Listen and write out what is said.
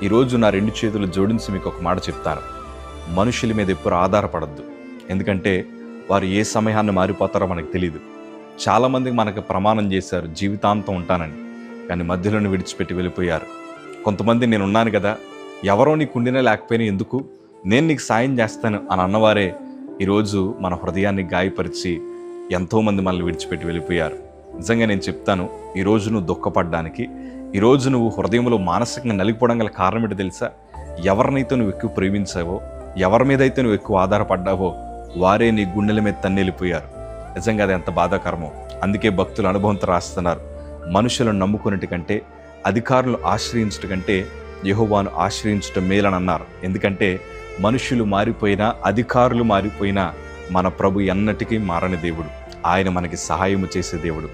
ఈరోజు నా 2 చేతులు జోడించి మీకు ఒక మాట చెప్తాను. మనుషుల మీద ఎప్పుడు ఆధారపడద్దు. ఎందుకంటే వారు ఏ సమయాన్ని మారిపోతారో మనకు తెలియదు. చాలామంది మనకు ప్రమాణం చేశారు జీవితాంతం ఉంటానని, కానీ మధ్యలోనే విడిచిపెట్టి వెళ్ళిపోయారు. కొంతమంది నేనున్నాను కదా, ఎవరో నీకుండినా లేకపోయినా ఎందుకు, నేను నీకు సాయం చేస్తాను అని అన్నవారే ఈరోజు మన హృదయాన్ని గాయపరిచి ఎంతోమంది మనల్ని విడిచిపెట్టి వెళ్ళిపోయారు. నిజంగా నేను చెప్తాను, ఈరోజు నువ్వు దుఃఖపడ్డానికి, ఈరోజు నువ్వు హృదయంలో మానసికంగా నలిగిపోవడం గల కారణం ఏంటో తెలుసా? ఎవరినైతే నువ్వు ఎక్కువ ప్రేమించావో, ఎవరి మీద అయితే నువ్వు ఎక్కువ ఆధారపడ్డావో వారే నీ గుండెల మీద తన్నెళ్ళిపోయారు. నిజంగా అది ఎంత బాధాకరమో. అందుకే భక్తులు అనుభవంతో రాస్తున్నారు, మనుషులను నమ్ముకున్నట్టు కంటే, అధికారులను ఆశ్రయించడం కంటే యెహోవాను ఆశ్రయించడం మేలని అన్నారు. ఎందుకంటే మనుషులు మారిపోయినా, అధికారులు మారిపోయినా మన ప్రభు ఎన్నటికీ మారని దేవుడు. ఆయన మనకి సహాయము చేసే దేవుడు.